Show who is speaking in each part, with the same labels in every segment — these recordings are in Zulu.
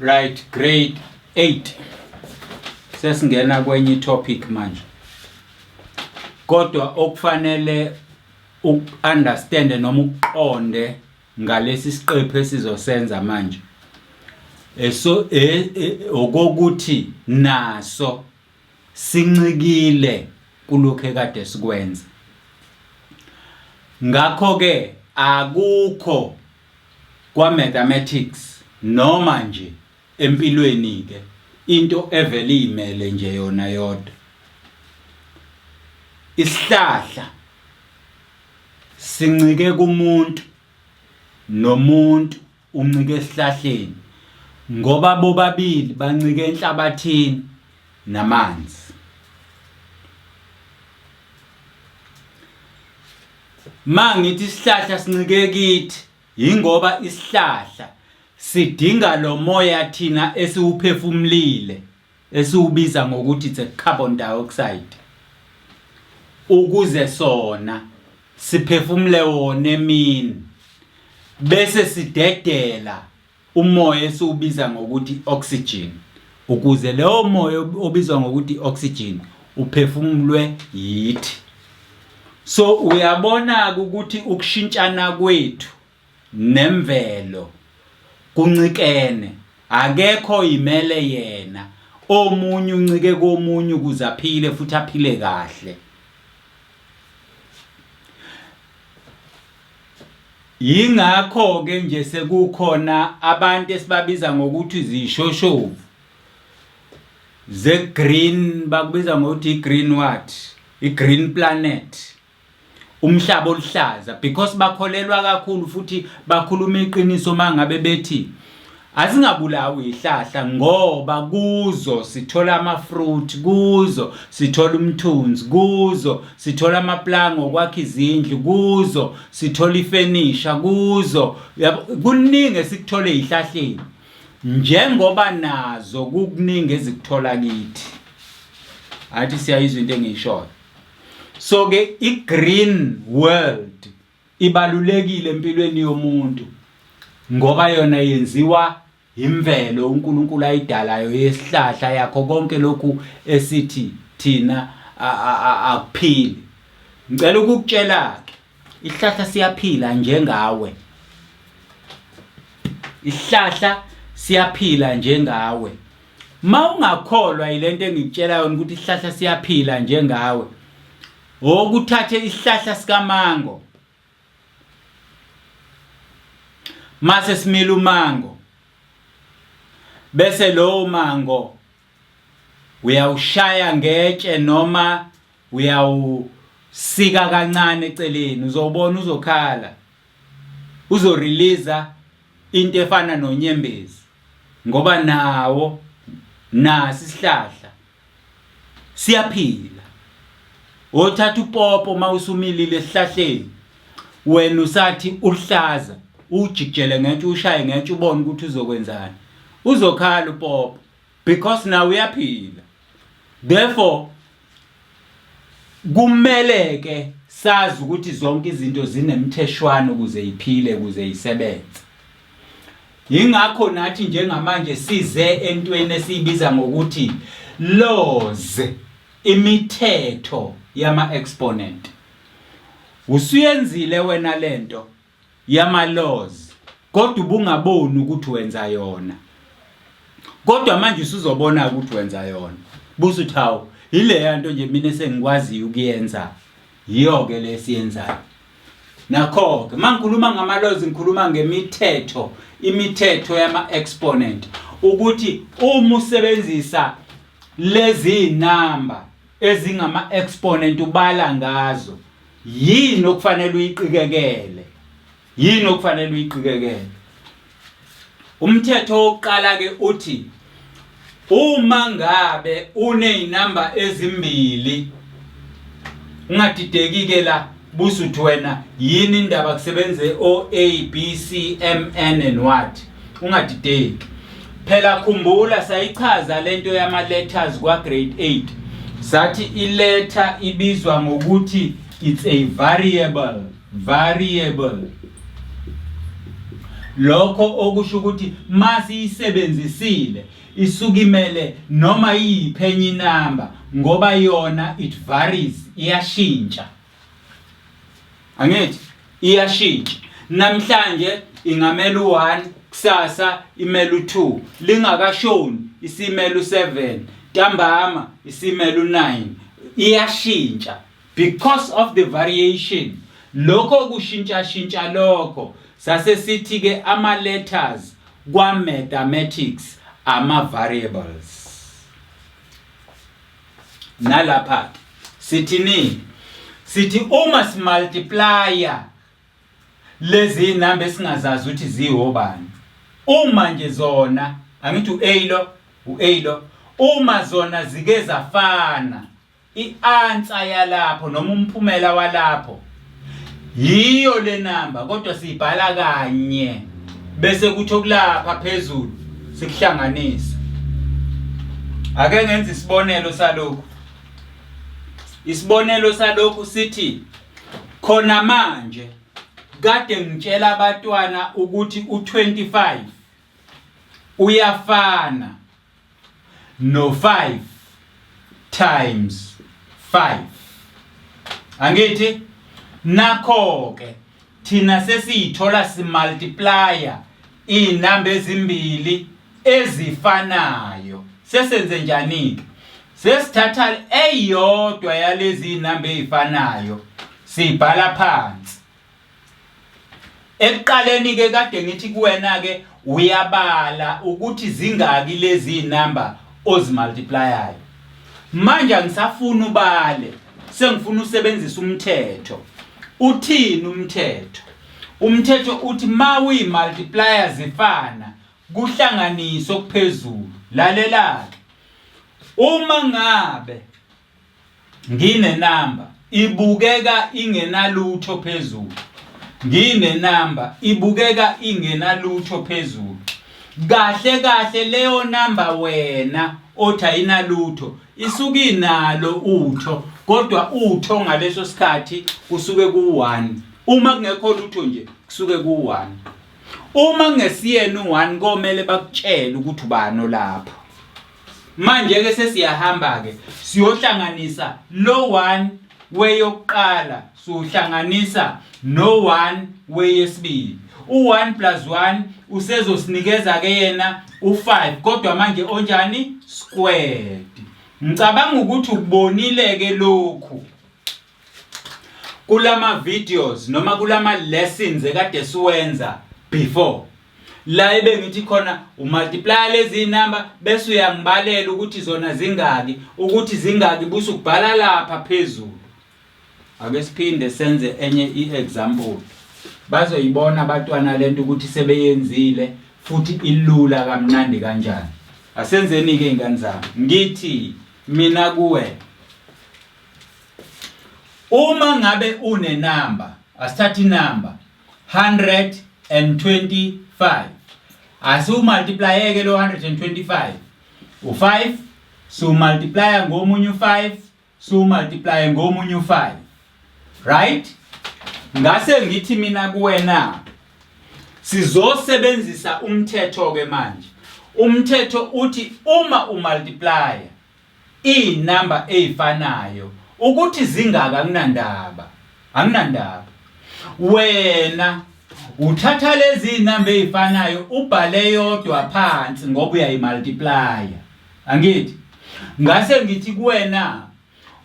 Speaker 1: Right, grade 8. Sesingena kwenye topic manje. Kodwa okufanele understand noma uqonde ngalesi siqephu esizosenza manje. Okokuthi naso sincikile kulokho ekade sikwenza. Ngakho ke akukho kwa mathematics noma nje empilweni ke into evele imele nje yona yodwa. Isihlahla sincike kumuntu nomuntu uncike esihlahleni ngoba bobabili bancike enhlabathini namanzi. Mangithi isihlahla sincike kithi ingoba isihlahla sidinga lo moya thina esiwuphefumulile esiwubiza ngokuthi it's a carbon dioxide ukuze sona siphefumule wona emini bese sidedela umoya esiwubiza ngokuthi oxygen ukuze leyo moya obizwa ngokuthi oxygen uphefumulwe yithi. So uyabona ukuthi ukushintshana kwethu nemvelo kuncikene, akekho imele yena, omunye uncike komunye ukuze aphile futhi aphile kahle. Yingakho ke nje sekukhona abantu esibabiza ngokuthi izishoshovu ze green, bakubiza ngokuthi green what, i-green planet, umhlaba oluhlaza, because bakholelwa kakhulu futhi bakhuluma iqiniso mangabe bethi asingabulawi ihlahla ngoba kuzo sithola ama-fruit, kuzo sithola umthunzi, kuzo sithola amaplanga okwakha izindlu, kuzo sithola ifenisha, kuzo kuningi esikuthola ezihlahleni njengoba nazo kukuningi ezikuthola kithi. Athi siyayizwa into engiyishoyo. So ke i-green world ibalulekile empilweni yomuntu ngoba yona yenziwa imvelo uNkulunkulu ayidalayo yesihlahla yakho konke lokhu esithi thina akuphili. Ngicela ukukutshela ke isihlahla siyaphila njengawe. Isihlahla siyaphila njengawe. Mawungakholwa ilento engikutshela yona ukuthi isihlahla siyaphila njengawe, okuthathe isihlahla sikamango mase simila umango bese lo mango uyawushaya ngetshe noma uyawusika kancane eceleni, uzobona uzokhala, uzorelease into efana nonyembezi ngoba nawo nasi isihlahla siyaphila. Othatha upopo mawusumilile esihlahleni wena usathi uhlaza ujikjele ngetshe ushaye ngetshe ubone ukuthi uzokwenzani, uzokhala upopo because nawe uyaphila. Therefore kumele ke sazi ukuthi zonke izinto zinemtheshwana ukuze iphile ukuze isebenze. Yingakho nathi njengamanje size entweni esibiza ngokuthi laws, imithetho yama exponent. Usuyenzile wena lento yama laws kodwa ubungaboni ukuthi wenza yona, kodwa manje usuzobona ukuthi wenza yona busu thawu ile yanto nje mina sengikwazi ukuyenza yiyo ke lesiyenzayo. Nakho ke mangikhuluma ngama laws ngikhuluma ngemithetho, imithetho yama exponent ukuthi uma usebenzisa lezi number ezingama exponent ubala ngazo yini okufanele uyiqikekele, yini okufanele uyiqikekele. Umthetho oqala ke uthi uma ngabe uneyinamba ezimbili ungadideki ke la busuthi wena yini indaba kusebenze o A B C M N and what, ungadideki. Phela khumbula sayichaza lento yama letters kwa grade 8 sathi iletter ibizwa ngokuthi it's a variable. lokho okusho ukuthi masi isebenzisile isukimele noma yiphenyi number ngoba yona it varies, iyashintsha. Angithi iyashintsha, namhlanje ingamela u1, kusasa imela u2, lingakashoni isimela u7, ntambama isimela u9, iyashintsha because of the variation. Lokho kushintsha lokho sase sithi ke ama letters kwa mathematics ama variables. Nalapha sithi uma simultiplya lezi number singazazi ukuthi zihobani, uma nje zona angithi u-a lo uma zona zike zafana, i-answer yalapho noma umphumela walapho yiyo le number, kodwa siyibhala kanye bese kuthi okulapha phezulu sikuhlanganisa. Ake ngenze isibonelo salokho. Isibonelo salokho sithi khona manje kade ngitshela abantwana ukuthi u25 uyafana no5 times 5. Angithi nakho ke thina sesiyithola simultiplya inamba ezimbili ezifanayo. Sesenze njani ke? Sesithatha eyodwa yalezi inamba ezifanayo sibhala phansi. Ekuqaleni ke kade ngithi kuwena ke uyabala ukuthi zingaki lezi inamba ozimultiplyayo. Manje ngisafuna ubale, sengifuna usebenzisa umthetho. Uthini umthetho? Umthetho uthi ma uyimultiplya zifana kuhlanganiso okuphezulu. Lalela ke, uma ngabe ngine number ibukeka ingenalutho phezulu, ngine number ibukeka ingenalutho phezulu, kahle leyo number wena othi ayinalutho isuka inalo utho, kodwa utho ngaleso sikhathi kusuke ku1. Uma kungekho lutho nje kusuke ku1. Uma ngesiyena u1 komele bakutshela ukuthi ubani lapho. Manje ke sesiyahamba ke siyohlanganisa lo 1 weyokuqala sohlanganisa no 1 weyesibili. U1 plus 1 usezosinikeza ke yena u5, kodwa manje onjani squared. Ngicabanga ukuthi ukubonile ke lokhu kulama videos noma kulama lessons ekade siwenza before. La ebe ngithi khona umultiply lezi number bese uyangibalela ukuthi zona zingaki, ukuthi zingaki busu kubhala lapha phezulu. Ake siphinde senze enye iexample. Bazoyibona abantwana lento ukuthi sebeyenzile futhi ilula kamnandi kanjani. Asenzeni ke ingane zami. Ngithi mina kuwe, uma ngabe une number, asithatha inumber 125, asu multiply ke lo 125, u5 so multiply ngomunye u5, so multiply ngomunye u5, right? Ngase ngithi mina kuwena sizosebenzisa umthetho ke manje. Umthetho uthi uma umultiply inumber ezifanayo ukuthi zingaka kunandaba, anginandaba. Wena uthatha lezi number ezifanayo ubhale yodwa phansi ngoba uyayimultiply. Angithi ngase ngithi kuwena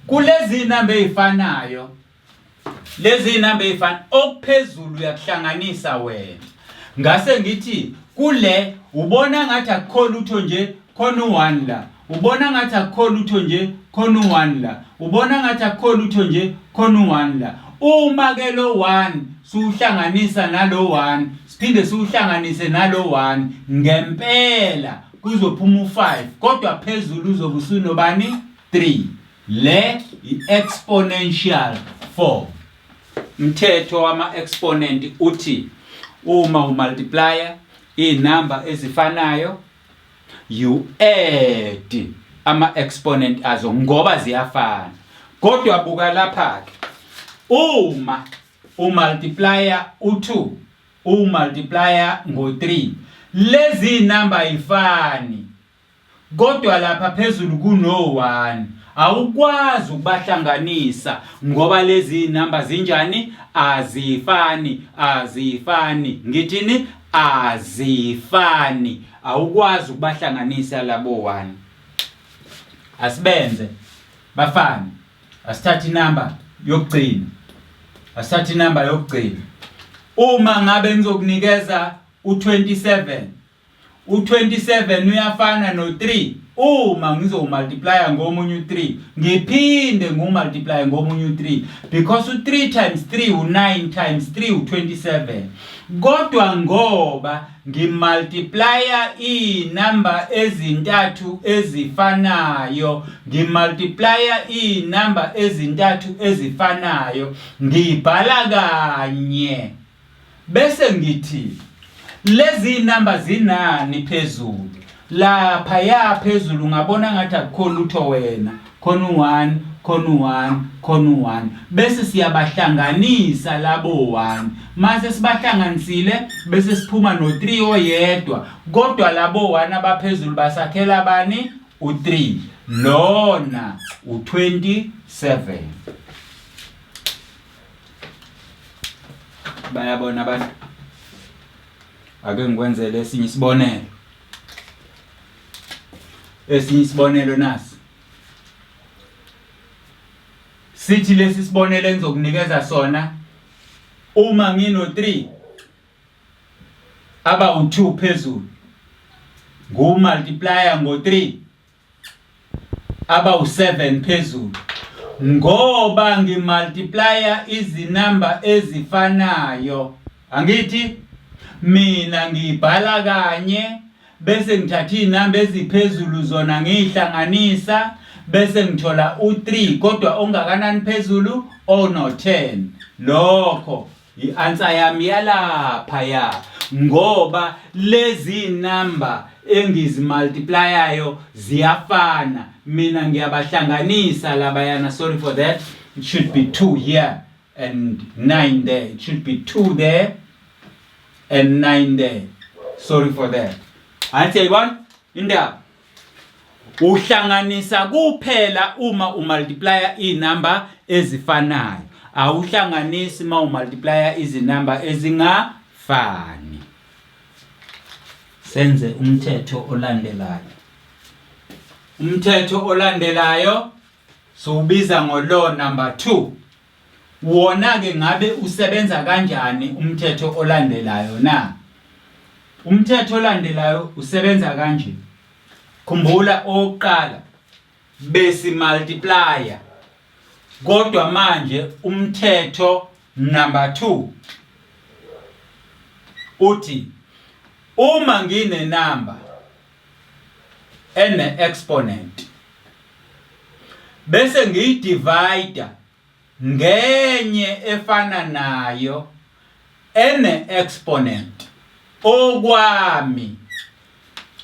Speaker 1: kulezi number ezifanayo, lezi number ezifana okuphezulu uyakuhlanganisa wena. Ngase ngithi kule ubona ngathi akukho lutho nje khona u1 la, ubona ngathi akukho lutho nje khona u1 la, ubona ngathi akukho lutho nje khona u1 la. Uma ke lo 1 suhlanganisa nalo 1 siphinde suhlanganise nalo 1 ngempela kuzophuma u5, kodwa phezulu uzobe usunobani 3. Le i-exponential form. Umthetho wama exponent uthi uma umultiplya inumber ezifanayo you add ama exponent azo ngoba ziyafana. Kodwa buka lapha ke, uma umultiplya u2 umultiplya ngo3 lezi number ayifani kodwa lapha phezulu kuno1 awukwazi ukubahlanganisa ngoba lezi number zinjani azifani ngithini azifani awukwazi ukubahlanganisa labo 1 asibenze bafana asithathe inamba yokugcina uma ngabe ngizokunikeza u27 uyafana no3 uma ngizomultiply ngomunye u3 ngiphinde ngumultiply ngomunye u3 because u3 times 3 u9 times 3 u27 kodwa ngoba ngimultiplya inamba ezintathu ezifanayo ngibhala kanye bese ngithi lezi number zinani phezulu lapha ya phezulu ngabona ngathi akukhona lutho wena khona u1 bese siyabahlanganisa labo 1 mase sibahlanganisile bese siphuma no3 oyedwa kodwa labo 1 abaphezulu basakhela bani u3 lona u27 bayabona abantu ake ngikwenzele esinye isibonelo nasi sithi lesi sibonelo engizokunikeza sona uma ngino3 aba u2 phezulu ngumultiplya ngo3 aba u7 phezulu ngoba ngimultiplya izinamba ezifanayo angithi mina ngibhala kanye bese ngithatha inamba eziphezulu zona ngihlanganisa bese ngithola u3 kodwa ongakanani phezulu ono10 lokho ianswer yami yalapha ya ngoba lezi number engizimultiplyayo ziyafana mina ngiyabahlanganisa labayana sorry for that it should be 2 here and 9 there it should be 2 there and 9 there sorry for that athi yayibona indaba uhlanganisa kuphela uma umultiplya inamba ezifanayo awuhlanganisi uma umultiplya izinamba ezingafani senze umthetho olandelayo sobiza ngolaw number 2 wona ke ngabe usebenza kanjani umthetho olandelayo na umthetho olandelayo usebenza kanje khumbula oqala bese multiplya kodwa manje umthetho number 2 uthi uma ngine number ene exponent bese ngiyidivide ngenye efana nayo ene exponent okwami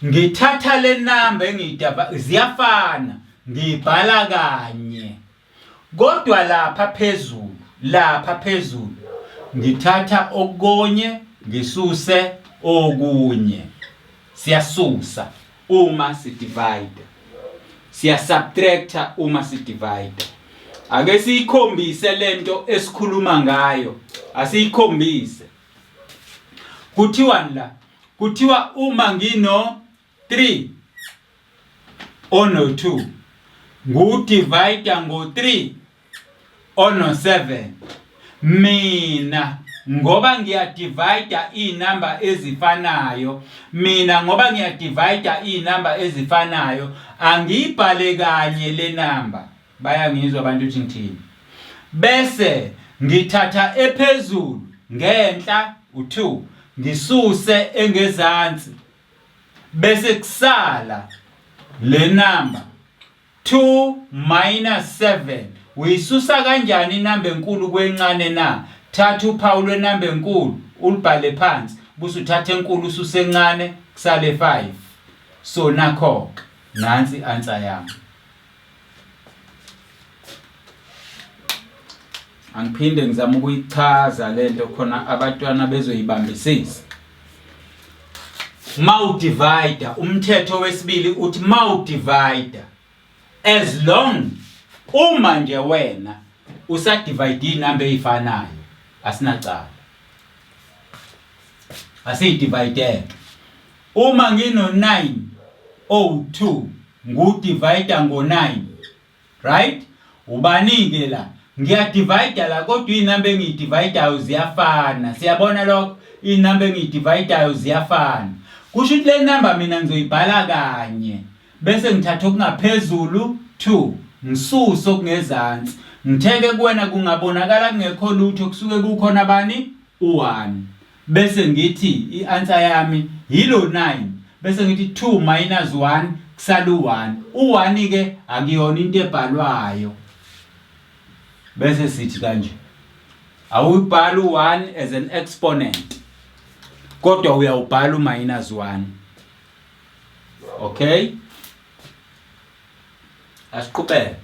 Speaker 1: ngithatha le number engiyidaba ziyafana ngibhala kanye kodwa lapha phezulu ngithatha okunye ngisuse okunye siyasusa uma sidivide siyasubtracta uma sidivide ake sikhombise lento esikhuluma ngayo asiyikhombise kuthiwa uma ngino 3 ono 2 ngudivide ngo3 ono 7 mina ngoba ngiyadivide inamba ezifanayo angiyibhale kanye le number bayangizwa abantu ukuthi ngithini bese ngithatha ephezulu ngenhla u2 ngisuse engezansi bese kusala le number 2 minus 7 uyisusa kanjani inamba enkulu kwencane na thatha uphawu lwenamba enkulu ulibhale phansi bese uthatha enkulu ususe encane kusale 5 so nakho nansi answer yami angiphinde ngizama ukuyichaza lento khona abantwana bezoyibambisisa. Mawudivide umthetho wesibili uthi mawudivide as long uma nje wena usadivide inamba ezifanayo asinacala. Asidivide. Uma ngino 9 02 ngudivide ngo9, right? Ubanike la ngiyadivide la kodwa inamba engiyidividayo ziyafana. Siyabona lokho, inamba engiyidividayo ziyafana. Kusho ukuthi le number mina ngizoyibhala kanye bese ngithatha okungaphezulu 2 ngisusa okungezansi ngitheke kuwena kungabonakala kungekho lutho kusuke kukhona bani u1 bese ngithi ianswer yami yilo 9 bese ngithi 2 minus 1 kusala u1. U1 ke akuyona into ebhalwayo bese sithi kanje awubhala u1 as an exponent kodwa uyawubhala u-minus 1. Okay, asiqhubeke.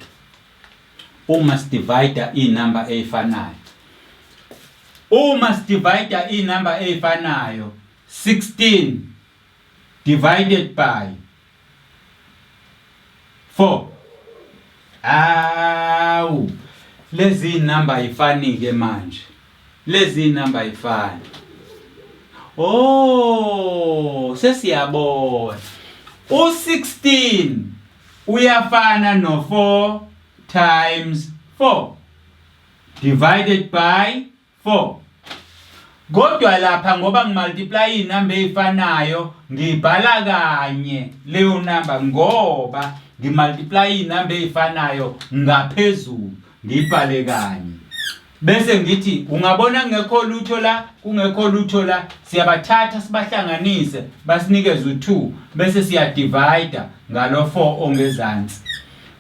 Speaker 1: Uma sidivide inamba ezifanayo, uma sidivide inamba ezifanayo 16 divided by 4, awu lezi inamba ayifanike manje, lezi inamba ayifani. Oh, sesiyabona. U16 uyafana no4 times 4 divided by 4. Kodwa lapha ngoba ngimultiply inamba ezifanayo ngibhala kanye leyo number ngoba ngimultiply inamba ezifanayo ngaphezulu ngibhale kanye. Bese ngithi ungabona kungekho lutho la, kungekho lutho la, siyabathatha sibahlanganise basinikeze u2 bese siyadivide ngalo 4 ongezansi.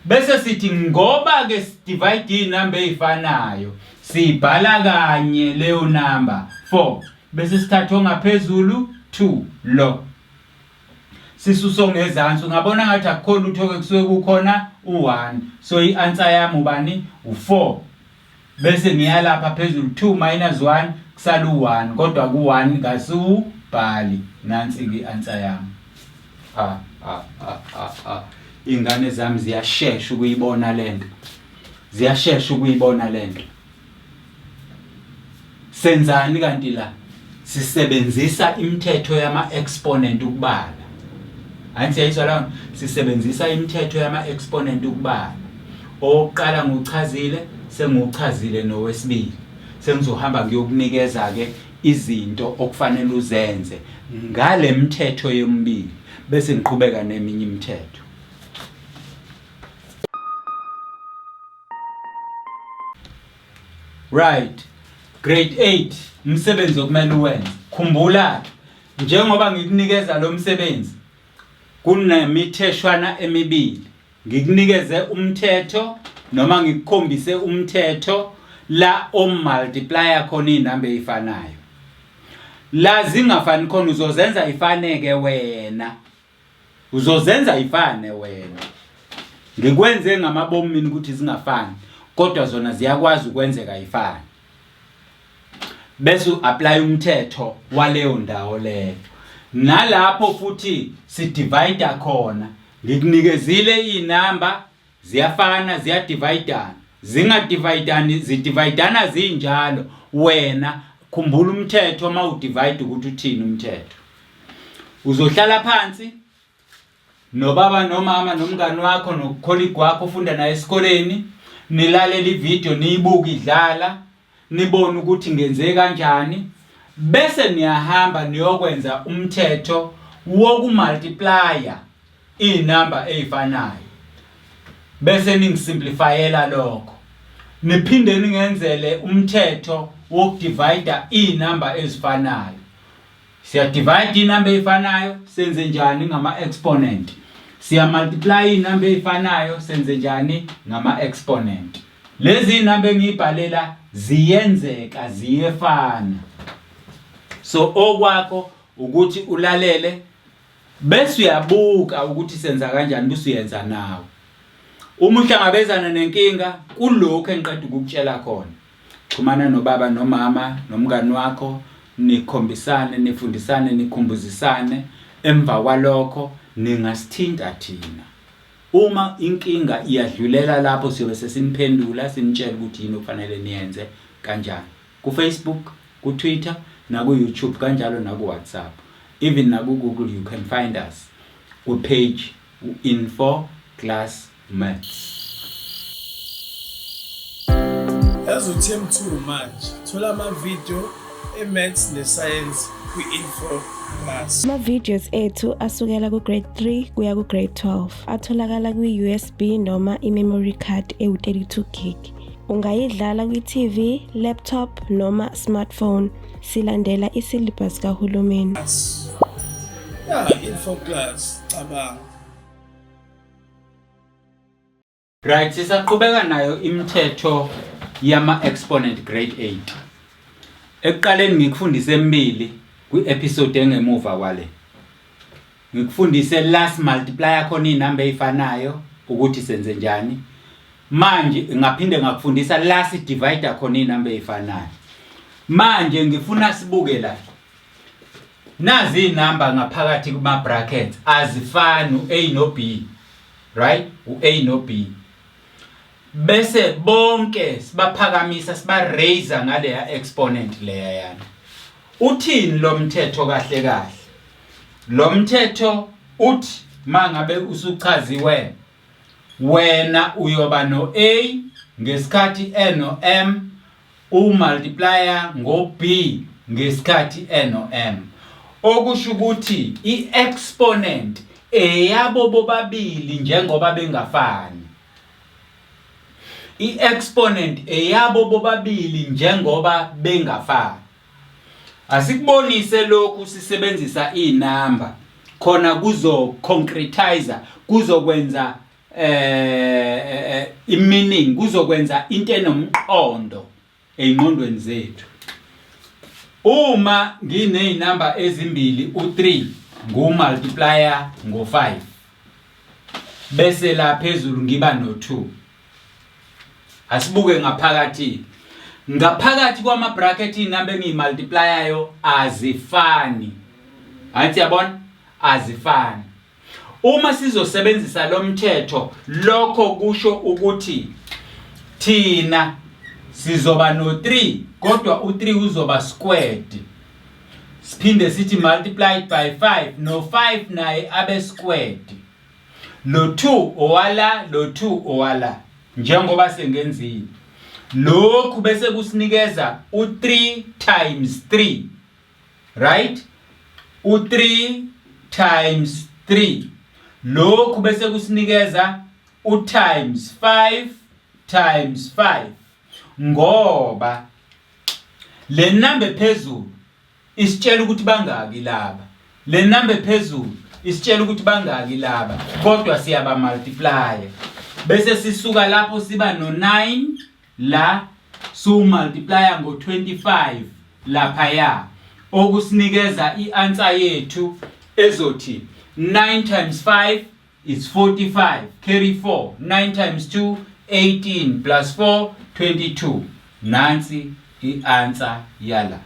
Speaker 1: Bese sithi ngoba ke sidivide inamba ezifanayo sibhala kanye leyo number 4 bese sithatha ongaphezulu 2 lo sisuso ngezansi. Ungabona ngathi akukho lutho ke kusuke kukhona u1, so ianswer yami ubani u4 bese ngiyalapha phezulu 2 minus 1 kusala u1 kodwa ku1 ngasubhali. Nansi ke ianswer yami. Ingane zami ziyashesha ukuyibona lento, ziyashesha ukuyibona lento. Senzani kanti la? Sisebenzisa imithetho yama exponent ukubala. Anti yayizwa la, sisebenzisa imithetho yama exponent ukubala. Oqala ngochazile, senguchazile nowesibili. Sengizohamba ngiyokunikeza ke izinto okufanele uzenze ngale mithetho yomibili bese ngiqhubeka neminye imithetho. Right. Grade 8 umsebenzi okumele uwenze. Khumbula njengoba ngikunikeza lo msebenzi kunemitheshwana emibili. Ngikunikeze umthetho noma ngikukhombise umthetho la omultiplier khona inamba ezifanayo. La zingafani khona uzozenza ifaneke wena. Uzozenza ifane wena. Ngikwenze ngamabomu mina ukuthi zingafani kodwa zona ziyakwazi ukwenzeka ifane. Bese uapply umthetho waleyo ndawo leyo. Nalapho futhi sidivide khona ngikunikezile inamba ziyafana ziyadividana, zingadividani zidividana zinjalo. Wena khumbula umthetho mawudivide ukuthi uthini umthetho. Uzohlala phansi nobaba nomama nomngani wakho nocolleague wakho ufunda naye esikoleni, nilalela ivideo niyibuka idlala, nibone ukuthi ngenze kanjani, bese niyahamba niyokwenza umthetho wokumultiplya inamba ezifanayo. Bese ningisimplifyela lokho. Niphinde ningenzele umthetho wokudivide inamba ezifanayo. Siya divide inamba ezifanayo senze njani ngama exponent. Siya multiply inamba ezifanayo senze njani ngama exponent. Lezi inamba engibhalela ziyenzeka ziyefana. So okwakho ukuthi ulalele bese uyabuka ukuthi senza kanjani bese uyenza nawe. Uma uhlangabezana nenkinga kulokho engiqeda ukukutshela khona, xhumana nobaba nomama nomngani wakho, nikhombisane, nifundisane, nikhumbuzisane. Emva kwalokho ningasithinta thina. Uma inkinga iyadlulela lapho siyobe sesiniphendula sinitshela ukuthi yini okufanele niyenze kanjani. Ku Facebook, ku Twitter, na ku YouTube kanjalo na ku WhatsApp. Even na ku Google you can find us ku page info class maths.
Speaker 2: As uThem 2 manje thola ama video e-maths ne-science kwi-info class.
Speaker 3: Ama videos ethu asukela ku grade 3 kuya ku grade 12 atholakala kwi-USB noma i-memory card ewu32 gig. Ungayidlala kwi-TV, laptop noma smartphone. Silandela isyllabus kahulumeni.
Speaker 2: Info class cabanga.
Speaker 1: Right, sisaqhubeka nayo imithetho yama exponent grade 8. Ekuqaleni ngikufundise emibili kwi-episode engemuva kwale. Ngikufundise last multiplier khona inamba ezifanayo ukuthi senze njani. Manje ngaphinde ngakufundisa last divider khona inamba ezifanayo. Manje ngifuna sibuke la. Nazi inamba ngaphakathi kuma brackets azifani u-A no B. Right? U-A no B. Bese bonke sibaphakamisa siba-raise ngaleya exponent leya yana. Uthini lo mthetho kahle kahle? Lo mthetho uthi mangabe usuchaziwe wena uyoba no A ngesikhathi N no M multiplier ngo B ngesikhathi N no M. Okusho ukuthi i-exponent eyabo bobabili njengoba bengafani. I-exponent eyabo bobabili njengoba bengafani. Asikubonise lokhu sisebenzisa inamba khona kuzo concretizer, kuzokwenza i-meaning, kuzokwenza into enomqondo engqondweni zethu. Uma ngineyinamba ezimbili u3 ngumultiplier ngo5 bese la phezulu ngiba no2. Asibuke ngaphakathi. Ngaphakathi kwama bracket inamba engiyimultiplyayo azifani. Athi yabona? Azifani. Uma sizosebenzisa lo mthetho lokho kusho ukuthi thina sizoba no3 kodwa u3 uzoba squared. Siphinde sithi multiplied by 5 no5 naye abe squared. Lo 2 owala, lo 2 owala. Njengoba sengenzile. Lokhu bese kusinikeza u3 times 3. Right? U3 times 3. Lokhu bese kusinikeza u times 5 times 5. Ngoba le number phezulu isitshela ukuthi bangaki laba. Le number phezulu isitshela ukuthi bangaki laba. Kodwa siyaba multiply. Bese sisuka lapho siba no9 la so multiplier ngo25 lapha ya. Okusinikeza ianswer yethu ezothi 9 times 5 is 45. Carry 4. 9 times 2 18 plus 4 22. Nansi ianswer yala.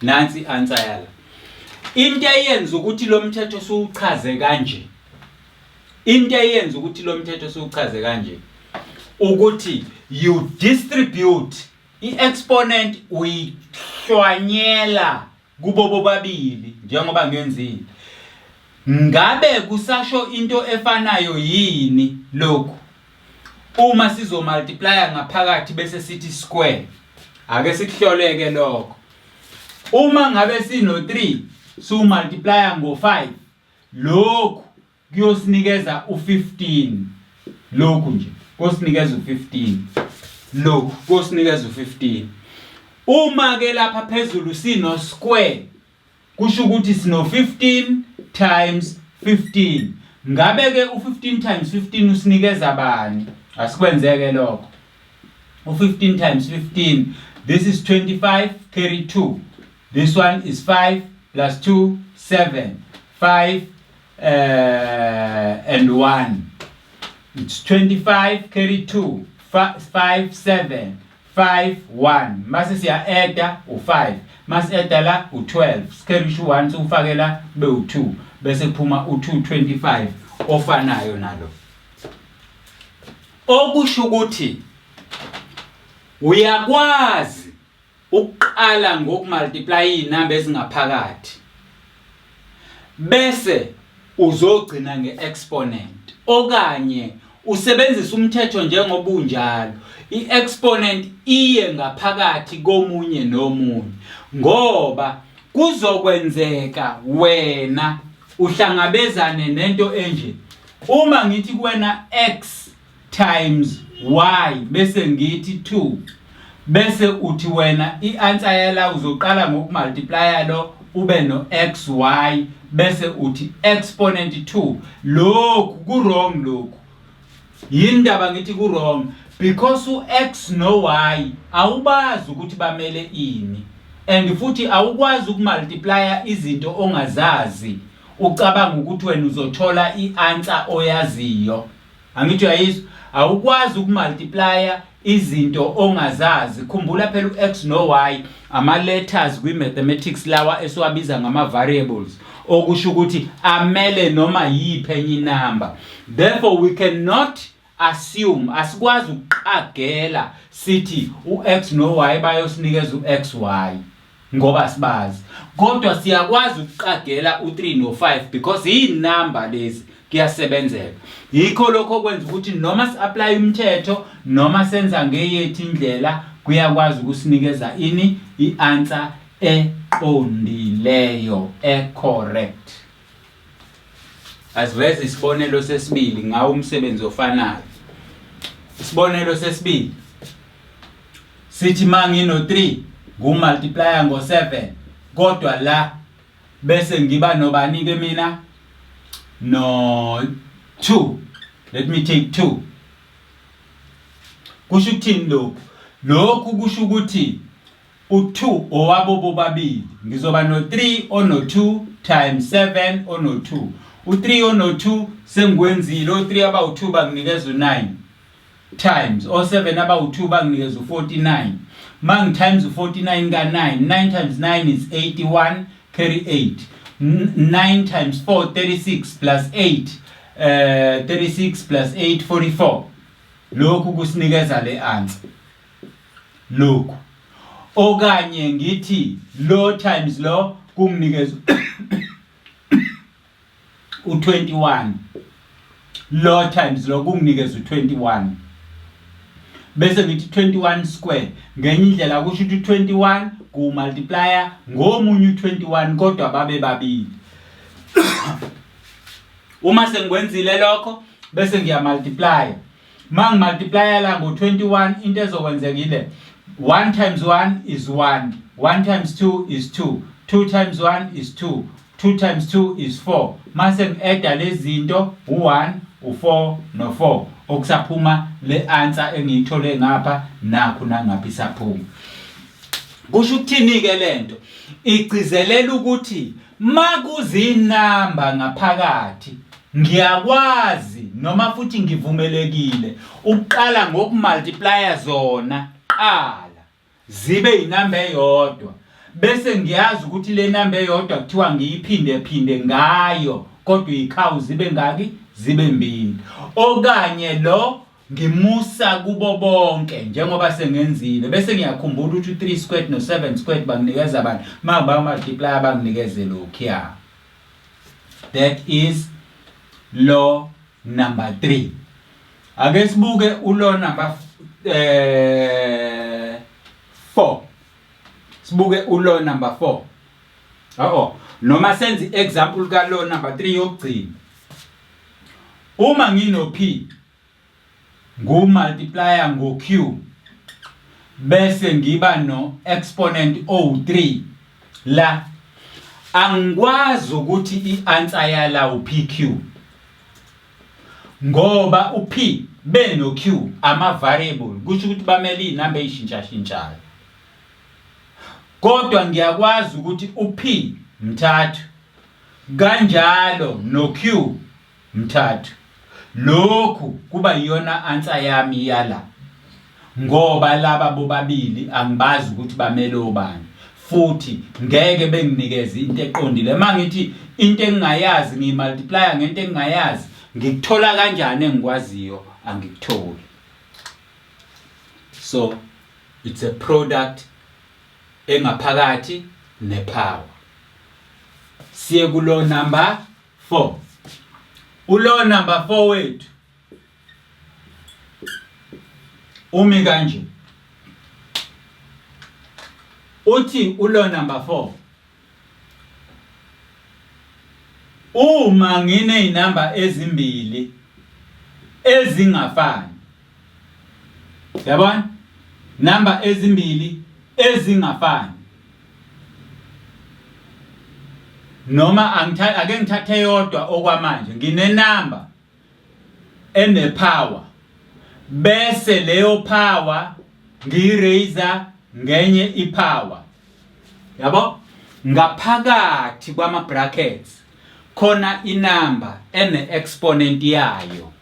Speaker 1: Nansi answer yala. Into eyenza ukuthi lo mthetho siuchaze kanje. Into eyenza ukuthi lo mthetho siuchaze kanje ukuthi you distribute i-exponent uyihlwanyela kubo bobabili njengoba ngenzile. Ngabe kusasho into efanayo yini lokhu? Uma sizo multiplier ngaphakathi bese sithi square. Ake sikuhloleke lokho. Uma ngabe sino 3 so multiplier ngo5 lokhu kuyosinikeza u15. Lokhu nje kosinikeza u15. Lokhu kosinikeza u15. Uma ke lapha phezulu sino square kusho ukuthi sino 15 times 15. Ngabe ke u15 times 15 usinikeza bani? Asikwenzeke lokho. U15 times 15, this is 25, carry 2. This one is 5 plus 2, 7. 5 and 1. It's 25, carry 2. 5 7 5 1 mase siya adda u5 mase adda la u12 sikerisha u1 sufake la be u2 bese kuphuma u225 ofanayo nalo. Okusho ukuthi uyakwazi ukuqala ngokumultiply inamba ezingaphakathi bese uzogcina ngeexponent okanye usebenzisa umthetho njengoba unjalo iexponent iye ngaphakathi komunye nomunye ngoba kuzokwenzeka wena uhlangabezane nento enje uma ngithi kuwena x times y bese ngithi 2 bese uthi wena ianswer yala uzoqala ngokumultiply lo ube no xy bese uthi exponent 2 lokhu ku wrong lokhu yindaba ngithi ku wrong because u-x no-y awubazi ukuthi bamele ini and futhi awukwazi ukumultiply izinto ongazazi ucabanga ukuthi wena uzothola ianswer oyaziyo. Angithi uyayizwa awukwazi ukumultiply izinto ongazazi. Khumbula phela u-x no-y ama letters kwi mathematics lawa esiwabiza ngama variables okusho ukuthi amele noma yiphi enye inamba. Therefore we cannot assume asikwazi ukuqagela sithi u-x no-y bayosinikeza u-xy ngoba sibazi kodwa siyakwazi ukuqagela u3 no5 because inamba lezi kuyasebenzeka. Yikho lokho kwenza ukuthi noma si-apply umthetho noma senza ngeyethu indlela kuyakwazi ukusinikeza ini i-answer eqondileyo ecorrect. Asiveze isibonelo sesibili ngawo umsebenzi ofanayo. Isibonelo sesibili sithi mangino 3 ngumultiply ngo7 kodwa la bese ngiba nobani ke mina no 2. Let me take 2. Kusho ukuthini lokhu? Lokhu kusho ukuthi u2 owabo bobabili ngizoba no 3 ono 2 times 7 ono 2. U3 ono 2 sengikwenzile o3 aba u2 banginikeza u9 times o7 aba u2 banginikeza u49 mang times u49 ka9 9 times 9 is 81 carry 8 9 times 4 36 plus 8 36 plus 8 44. Lokhu kusinikeza le answer lokhu okanye ngithi lo times lo kunginikeza u21 lo times lo kunginikeza u21 bese ngithi 21 square ngenye indlela kusho ukuthi 21 ku multiplier ngomunye u21 kodwa babe babili. Uma sengikwenzile lokho bese ngiya multiply mang multiply la ngo21 into ezokwenzekile 1 times 1 is 1 1 times 2 is 2 2 times 1 is 2 2 times 2 is 4 mase ngi-add lezi zinto u1 u4 no4 okusaphuma le answer engiyithole ngapha nakho nangapha isaphuma. Kusho ukuthini ke lento igcizelela ukuthi makuzinamba ngaphakathi ngiyakwazi noma futhi ngivumelekile ukuqala ngokumultiply zona qala zibe inamba eyodwa bese ngiyazi ukuthi le namba eyodwa kuthiwa ngiyiphinde ngayo kodwa ikhawu zibe ngaki zibe mbili okanye lo ngimusa kubo bonke njengoba sengenzile bese ngiyakhumbula ukuthi u3 squared no7 squared banginikeza abantu maba multiply banginikeze lokhiya. That is law number 3. Ake sibuke ulo number 4. Sibuke ulo number 4. Noma senze example ka law number 3 yokugcina. Uma ngino p ngumultiplier ngo q bese ngiba no exponent o3 la angikwazi ukuthi ianswer yala uPQ ngoba uP beno Q ama variable kusho ukuthi bamele inamba eyishintsha kodwa ngiyakwazi ukuthi uP mthathu kanjalo no Q mthathu lokhu kuba iyona answer yami yala ngoba laba bobabili angibazi ukuthi bamele obani futhi ngeke benginikeze into eqondile. Mangithi into engingayazi ngimultiplya ngento engingayazi, ngikuthola kanjani engikwaziyo? Angikutholi. So it's a product engaphakathi nepower. Siye kulo number 4. Ulo number 4 wethu umi kanje. Uthi ulo number 4, uma ngine inamba ezimbili ezingafani, yabona, number ezimbili ezingafani, noma ake ngithathe yodwa okwamanje, ngine number ene power bese leyo power ngiyiraiser ngenye ipower, yabo, ngaphakathi kwama brackets khona inamba ene exponent yayo,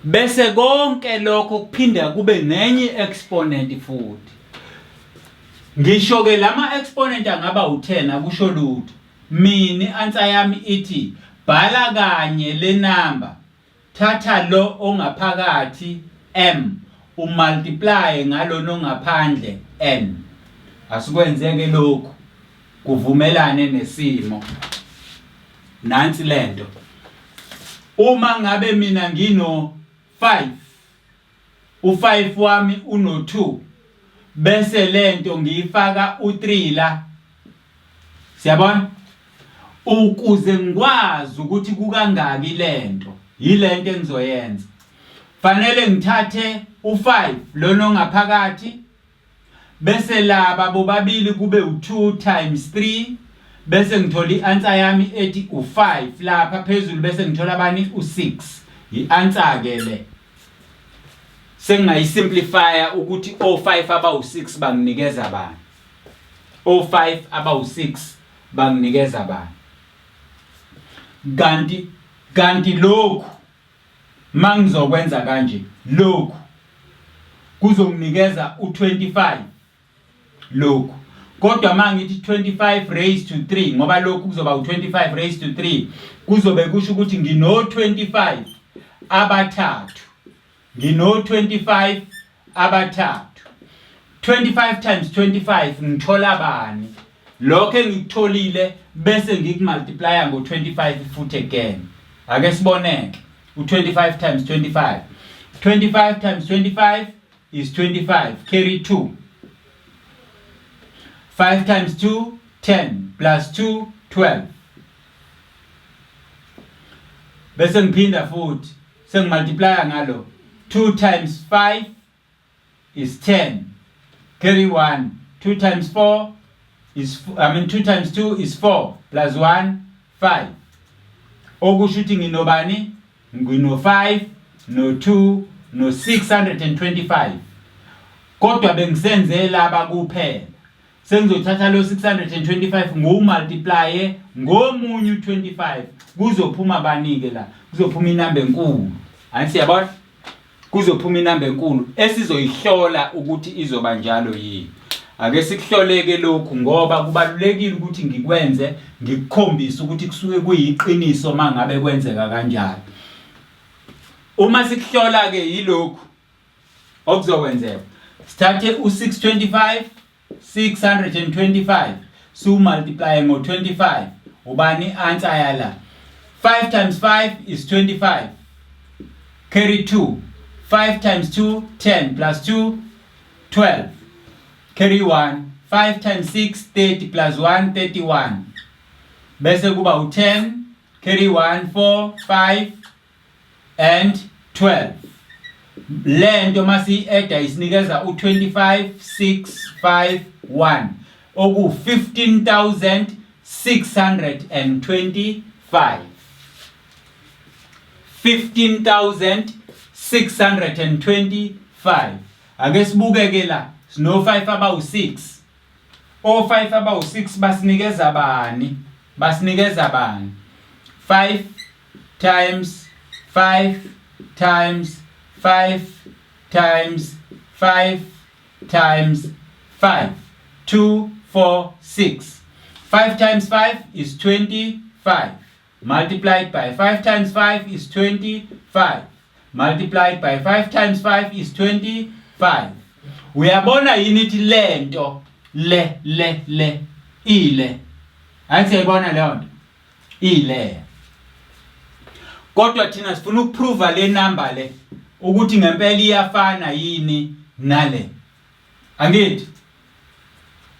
Speaker 1: bese konke lokho kuphinda kube nenye exponent futhi. Ngisho ke lama exponent angaba u10 akusho lutho. Mini answer yami ithi bhala kanye le number, thatha lo ongaphakathi m umultiply ngalo nongaphandle n. Asikwenzeke lokhu kuvumelane nesimo. Nansi lento, uma ngabe mina ngino 5, u5 wami uno 2, bese lento ngiyifaka u3 la, siyabona, ukuze ngikwazi ukuthi kukangaki lento, yilento engizoyenza. Fanele ngithathe u5 lona ongaphakathi, bese laba bobabili kube u2 times 3, bese ngithola i-answer yami ethi u5 lapha phezulu, bese ngithola bani u6. I-answer ke le. Sengayisimplifya ukuthi o5 aba u6 banginikeza bani, o5 aba u6 banginikeza bani. Kanti lokhu mangizokwenza kanje, lokhu kuzonginikeza u25 lokhu. Kodwa mangithi 25 raised to 3, ngoba lokhu kuzoba u25 raised to 3, kuzobe kusho ukuthi ngino 25 abathathu. Ngino 25 abathathu. 25 times 25 ngithola bani? Lokho engikutholile bese ngikumultiplya ngo25 futhi again. Ake siboneke. U25 times 25. 25 times 25 is 25. Carry 2. 5 times 2, 10. Plus 2, 12. Bese ngiphinda futhi. Sengimultiplya ngalo. 2 times 5 is 10. Carry 1. 2 times 4 is 2 times 2 is 4. Plus 1, 5. Okusho ukuthi nginobani? Ngino 5, no 2, no 625. Kodwa bengisenze laba kuphela. Sengizothatha lo 625 ngomultiply ngomunye u25. Kuzophuma banike la. Kuzophuma inamba enkulu. Anti siyabona? Kuzophuma inamba enkulu esizoyihlola ukuthi izoba njalo yini. Ake sikuhloleke lokhu ngoba kubalulekile ukuthi ngikwenze, ngikukhombise ukuthi kusuke kuyiqiniso mangabe kwenzeka kanjalo. Uma sikuhlola ke yilokhu okuzokwenzeka. Sithathe u625, 625 so multiply ngo25. Ubani answer yala? 5 times 5 is 25. Carry 2. 5 times 2, 10. Plus 2, 12. Carry 1. 5 times 6, 30. Plus 1, 31. Bese kuba u10. Carry 1, 4, 5, and 12. Lento masi edda isinikeza u25, 6, 5, 1. Oku 15,625. 15,625. Ake sibukeke la. Sino 5 aba u6. O5 aba u6 basinikeza bani? Basinikeza bani? 5 times 5 times 5 times 5 times 5. 2, 4, 6. 5 times 5 is 25. Multiplied by 5 times 5 is 25. Multiplied by 5 times 5 is 25. Uyabona yini ithi lento le ile. Ayisiyibona leyo nto. Ile. Kodwa thina sifuna ukuprove le number le ukuthi ngempela iyafana yini nale. Angithi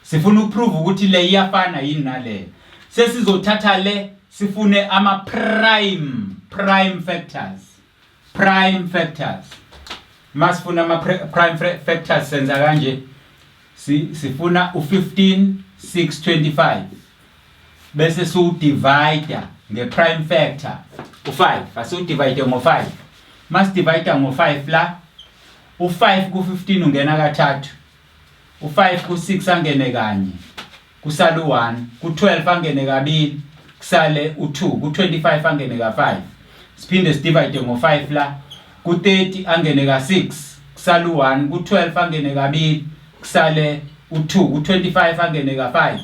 Speaker 1: sifuna ukuprove ukuthi le iyafana yini nale. Sesizothatha le sifune ama prime factors. Prime factors. Masifuna ama prime factors senza kanje. Sifuna u15 6 25. Bese su divide nge-prime factor u5 asudivide ngo5. Mas divide ngo5 la u5 ku15 ungena kathathu, u5 ku6 angene kanye, kusala u1, ku12 angene kabili, kusale u2, ku25 angene ka5. Siphinde sidivide ngo5 la ku30 angene ka6, kusala u1, ku12 angene kabili, kusale u2, ku25 angene ka5.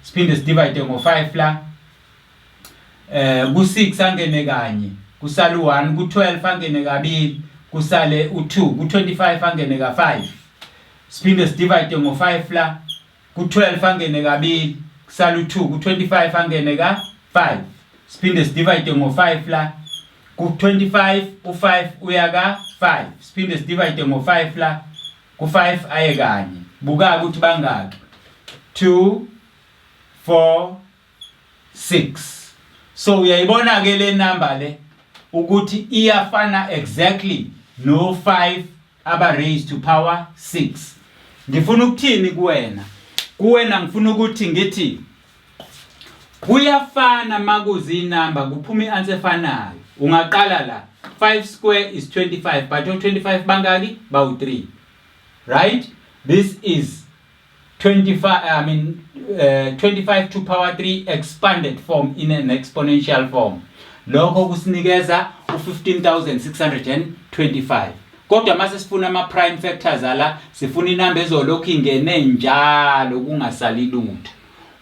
Speaker 1: Siphinde sidivide ngo5 la ku6 angene kanye, kusala u1, ku12 angene kabili, kusale u2, ku25 angene ka5. Siphinde sidivide ngo5 la ku12 angene kabili, kusala u2, ku25 angene ka5. Siphinde sidivide ngo5 la ku25 u5 uya ka5. Siphinde sidivide ngo5 la ku5 aye kanye. Buka ukuthi bangaki. 2 4 6. So uyayibona ke le number le ukuthi iyafana exactly no 5 aba raised to power 6. Ngifuna ukuthini kuwena ngifuna ukuthi ngithi kuyafana makuzi number kuphuma ianswer efanayo. Ungaqala la 5 square is 25 but 25 bangaki bawu3. Right? This is 25 to power 3 expanded form in an exponential form. Lokho kusinikeza u15625. Kodwa mase sifuna ama prime factors ala sifuna inamba ezolokhu ingene njalo kungasali lutho.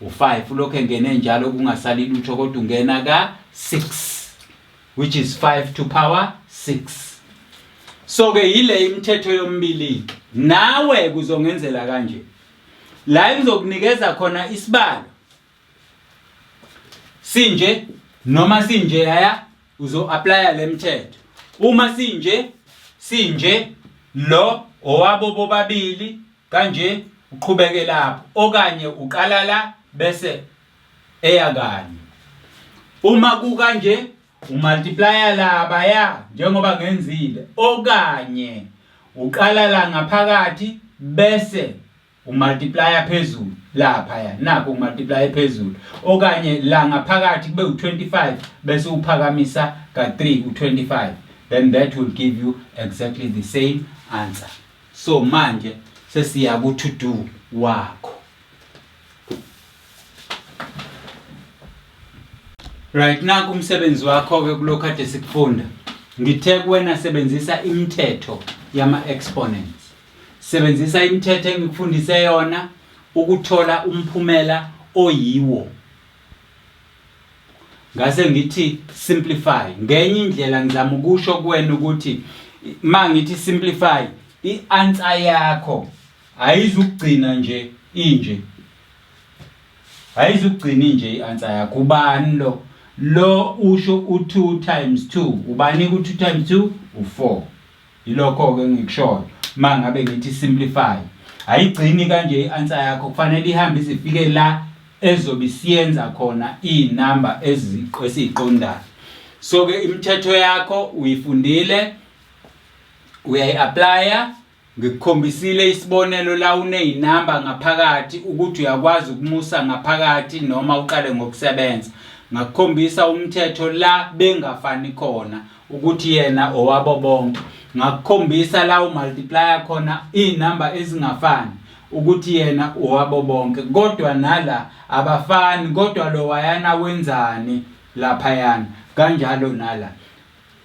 Speaker 1: U5 ulokhu engene njalo kungasali lutho kodwa ungena ka6 which is 5 to power 6. So ke ile imithetho yombili nawe kuzongenzela kanje. La izokunikeza khona isibalo sinje noma sinje yaya uzo apply le mthetho. Uma sinje lo owabo bobabili kanje uqhubeke lapho okanye uqala la bese eya kanye. Uma kukanje umultiply laba ya njengoba ngenzile okanye uqala la ngaphakathi bese umultiply phezulu lapha ya nakho umultiply phezulu okanye la ngaphakathi kube u25 bese uphakamisa ka3 u25, then that will give you exactly the same answer. So manje sesiya ku to do wakho. Right now kumsebenzi wakho ke kulokho kade sikufunda ngithe kuwena sebenzisa imithetho yama exponents. Sebenzisa imithetho engikufundise yona ukuthola umphumela oyiwo. Ngase ngithi simplify. Ngenye indlela ngizama ukusho kuwena ukuthi mangithi simplify ianswer yakho ayizukugcina nje inje. Ayizukugcina inje ianswer yakho. Ubani lo usho u2 times 2. Ubani ku2 times 2 u4. Yilokho ke ngikushoyo. Mangabe ngithi simplify ayigcini kanje ianswer yakho kufanele ihambe izifike la ezobe siyenza khona inamba eziqondayo. So ke imithetho yakho uyifundile uyayiapply ngikukhombisile isibonelo la uneinamba ngaphakathi ukuthi uyakwazi ukumusa ngaphakathi noma uqale ngokusebenza. Ngakukhombisa umthetho la bengafani khona ukuthi yena owabo bonke. Ngakukhombisa la umultiply khona inamba ezingafani ukuthi yena owabo bonke kodwa nala abafani kodwa lo wayana wenzani lapha yana kanjalo nala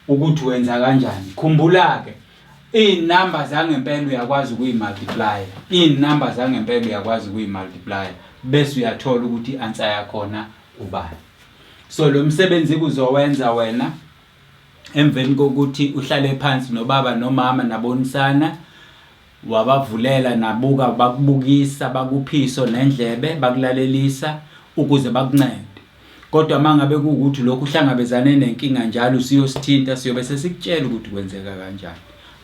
Speaker 1: ukuthi wenza kanjani. Khumbula ke iy'namba zangempela uyakwazi ukuyimultiply, iy'namba zangempela uyakwazi ukuyimultiply bese uyathola ukuthi i-answer yakhona ubani. So lo msebenzi kuzowenza wena emveni kokuthi uhlale phansi nobaba nomama nabonisana, wabavulela nabuka, bakubukisa, bakuphiso nendlebe, bakulalelisa ukuze bakuncede. Kodwa mangabe kuukuthi lokhu uhlangabezane nenkinga njalo usiyosithinta siyobe sesikutshela ukuthi kwenzeka kanjani.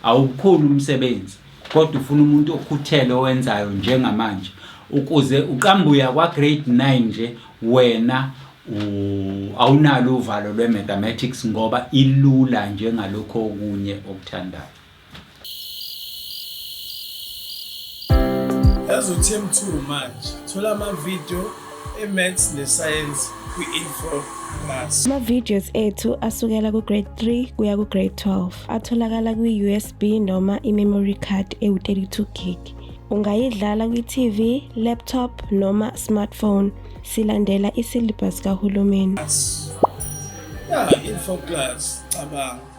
Speaker 1: Awukhulu umsebenzi kodwa ufuna umuntu okhuthele owenzayo njengamanje ukuze uqambuya kwa grade 9 nje wena awunalo uvalo lwe-mathematics ngoba ilula njengalokho okunye okuthandayo.
Speaker 2: Ezoteam 2 manje thola ama-video e-maths ne-science kwi-Info Plus.
Speaker 3: Ama-videos ethu asukela ku-grade 3 kuya ku-grade 12 atholakala kwi-USB noma i-memory card ewu-32 gig. Ungayidlala kwi-TV, laptop noma smartphone. Silandela isyllabus kahulumeni.
Speaker 2: Ya, Info Plus, cabanga.